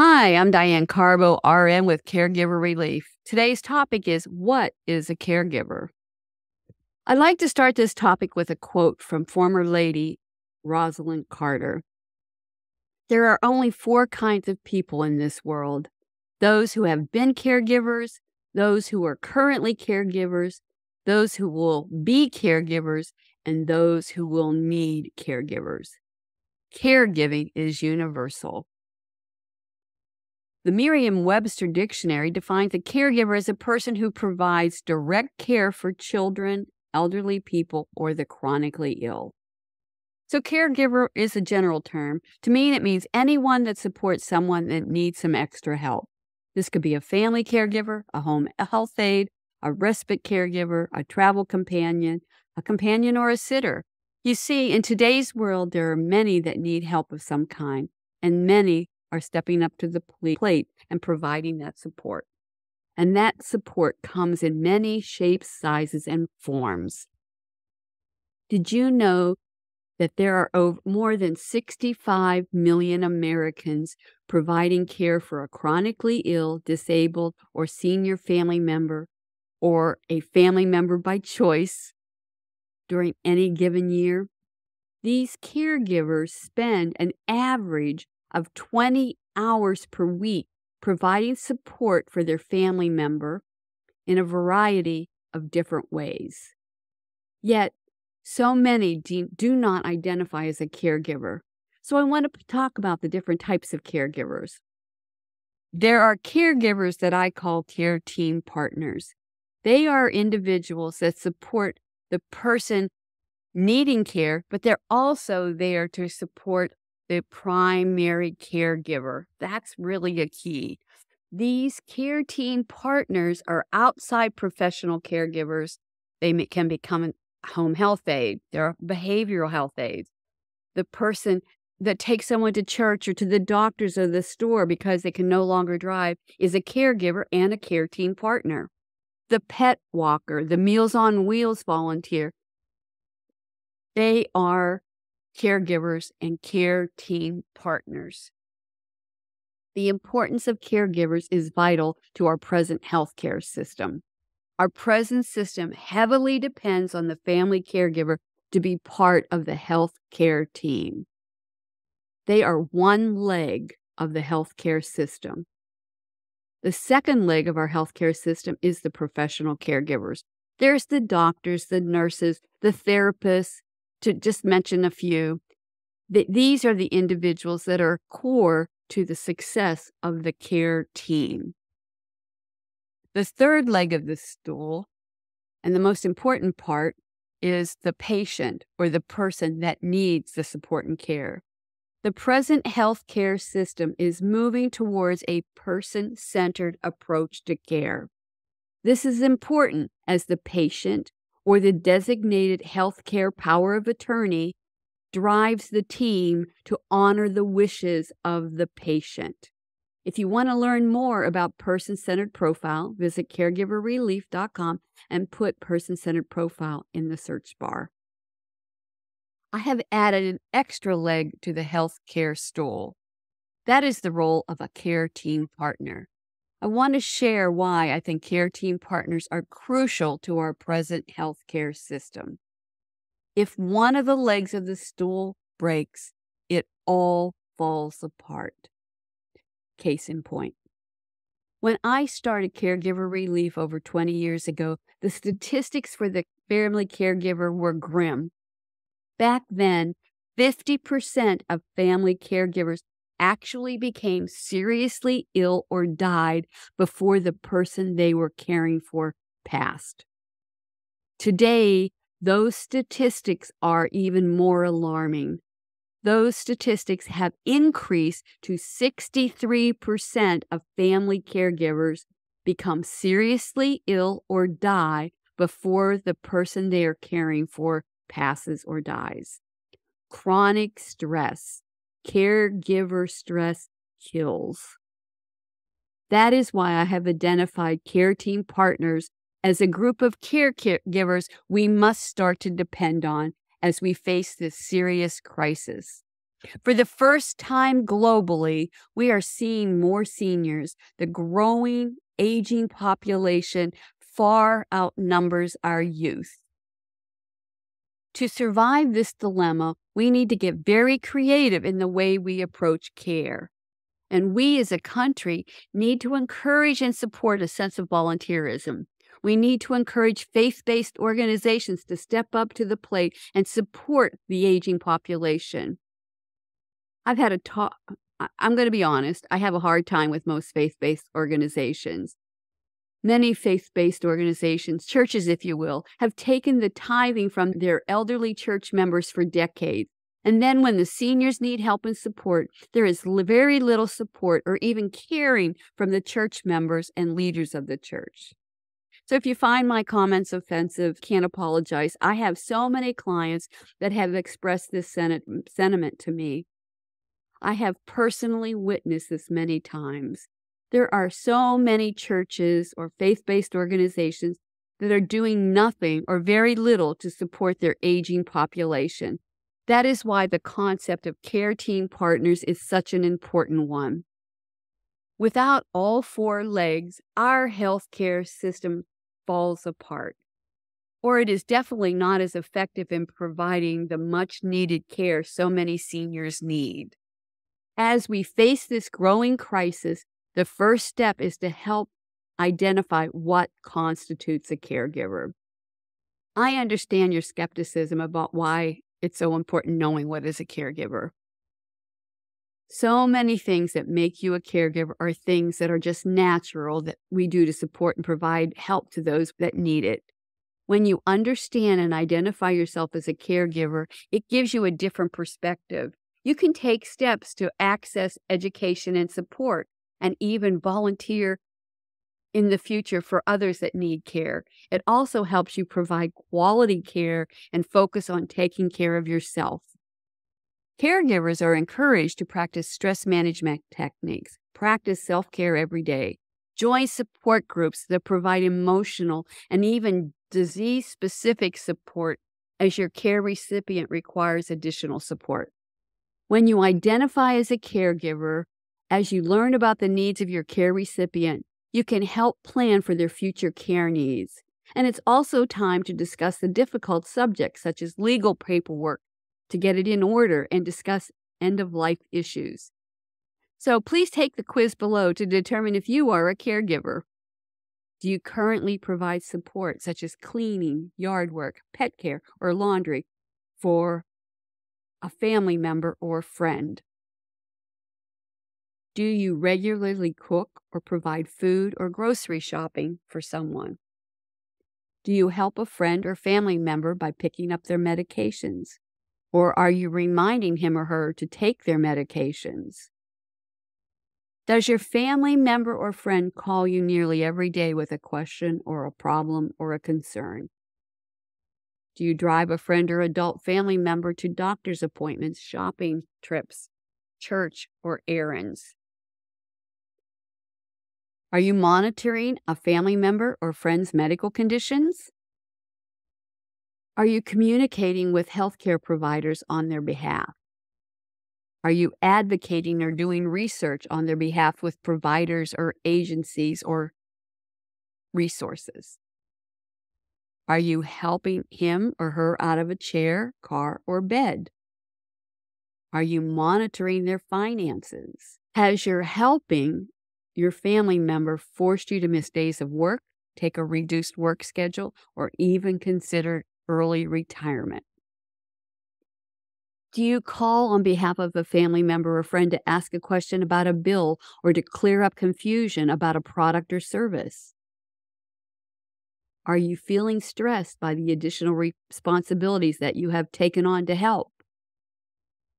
Hi, I'm Diane Carbo, RN with Caregiver Relief. Today's topic is, what is a caregiver? I'd like to start this topic with a quote from former lady Rosalind Carter. There are only four kinds of people in this world: those who have been caregivers, those who are currently caregivers, those who will be caregivers, and those who will need caregivers. Caregiving is universal. The Merriam-Webster Dictionary defines a caregiver as a person who provides direct care for children, elderly people, or the chronically ill. So caregiver is a general term. To me, it means anyone that supports someone that needs some extra help. This could be a family caregiver, a home health aide, a respite caregiver, a travel companion, or a sitter. You see, in today's world, there are many that need help of some kind, and many are stepping up to the plate and providing that support. And that support comes in many shapes, sizes, and forms. Did you know that there are more than 65 million Americans providing care for a chronically ill, disabled, or senior family member, or a family member by choice during any given year? These caregivers spend an average of 20 hours per week providing support for their family member in a variety of different ways. Yet, so many do not identify as a caregiver. So I want to talk about the different types of caregivers. There are caregivers that I call care team partners. They are individuals that support the person needing care, but they're also there to support the primary caregiver. That's really a key. These care team partners are outside professional caregivers. They can become a home health aide. They're behavioral health aides. The person that takes someone to church or to the doctors or the store because they can no longer drive is a caregiver and a care team partner. The pet walker, the Meals on Wheels volunteer, they are caregivers and care team partners. The importance of caregivers is vital to our present healthcare system. Our present system heavily depends on the family caregiver to be part of the healthcare team. They are one leg of the healthcare system. The second leg of our healthcare system is the professional caregivers. There's the doctors, the nurses, the therapists, to just mention a few. These are the individuals that are core to the success of the care team. The third leg of the stool, and the most important part, is the patient or the person that needs the support and care. The present healthcare system is moving towards a person-centered approach to care. This is important as the patient or the designated healthcare power of attorney drives the team to honor the wishes of the patient. If you want to learn more about person-centered profile, visit caregiverrelief.com and put person-centered profile in the search bar. I have added an extra leg to the healthcare stool. That is the role of a care team partner. I want to share why I think care team partners are crucial to our present healthcare system. If one of the legs of the stool breaks, it all falls apart. Case in point. When I started Caregiver Relief over 20 years ago, the statistics for the family caregiver were grim. Back then, 50% of family caregivers actually became seriously ill or died before the person they were caring for passed. Today, those statistics are even more alarming. Those statistics have increased to 63% of family caregivers become seriously ill or die before the person they are caring for passes or dies. Chronic stress, caregiver stress kills. That is why I have identified care team partners as a group of caregivers we must start to depend on as we face this serious crisis. For the first time globally, we are seeing more seniors. The growing, aging population far outnumbers our youth. To survive this dilemma, we need to get very creative in the way we approach care. And we as a country need to encourage and support a sense of volunteerism. We need to encourage faith-based organizations to step up to the plate and support the aging population. I'm going to be honest, I have a hard time with most faith-based organizations. Many faith-based organizations, churches if you will, have taken the tithing from their elderly church members for decades. And then when the seniors need help and support, there is very little support or even caring from the church members and leaders of the church. So if you find my comments offensive, can't apologize. I have so many clients that have expressed this sentiment to me. I have personally witnessed this many times. There are so many churches or faith-based organizations that are doing nothing or very little to support their aging population. That is why the concept of care team partners is such an important one. Without all four legs, our healthcare system falls apart, or it is definitely not as effective in providing the much-needed care so many seniors need. As we face this growing crisis, the first step is to help identify what constitutes a caregiver. I understand your skepticism about why it's so important knowing what is a caregiver. So many things that make you a caregiver are things that are just natural that we do to support and provide help to those that need it. When you understand and identify yourself as a caregiver, it gives you a different perspective. You can take steps to access education and support, and even volunteer in the future for others that need care. It also helps you provide quality care and focus on taking care of yourself. Caregivers are encouraged to practice stress management techniques, practice self-care every day, join support groups that provide emotional and even disease-specific support as your care recipient requires additional support. When you identify as a caregiver, as you learn about the needs of your care recipient, you can help plan for their future care needs. And it's also time to discuss the difficult subjects such as legal paperwork to get it in order and discuss end-of-life issues. So please take the quiz below to determine if you are a caregiver. Do you currently provide support such as cleaning, yard work, pet care, or laundry for a family member or friend? Do you regularly cook or provide food or grocery shopping for someone? Do you help a friend or family member by picking up their medications? Or are you reminding him or her to take their medications? Does your family member or friend call you nearly every day with a question or a problem or a concern? Do you drive a friend or adult family member to doctor's appointments, shopping trips, church, or errands? Are you monitoring a family member or friend's medical conditions? Are you communicating with healthcare providers on their behalf? Are you advocating or doing research on their behalf with providers or agencies or resources? Are you helping him or her out of a chair, car, or bed? Are you monitoring their finances? Has your helping your family member forced you to miss days of work, take a reduced work schedule, or even consider early retirement? Do you call on behalf of a family member or friend to ask a question about a bill or to clear up confusion about a product or service? Are you feeling stressed by the additional responsibilities that you have taken on to help?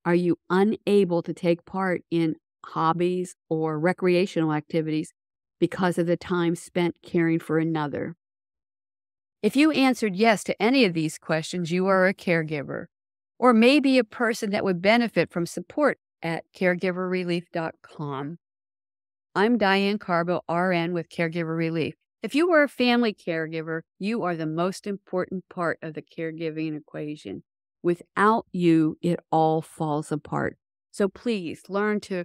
Are you unable to take part in hobbies or recreational activities because of the time spent caring for another? If you answered yes to any of these questions, you are a caregiver, or maybe a person that would benefit from support at caregiverrelief.com. I'm Diane Carbo, RN with Caregiver Relief. If you are a family caregiver, you are the most important part of the caregiving equation. Without you, it all falls apart. So please learn to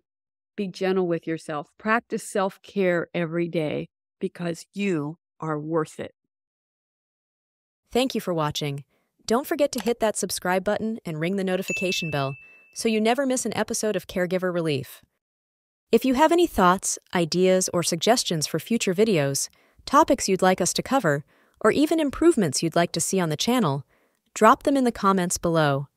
be gentle with yourself. Practice self-care every day because you are worth it. Thank you for watching. Don't forget to hit that subscribe button and ring the notification bell so you never miss an episode of Caregiver Relief. If you have any thoughts, ideas, or suggestions for future videos, topics you'd like us to cover, or even improvements you'd like to see on the channel, drop them in the comments below.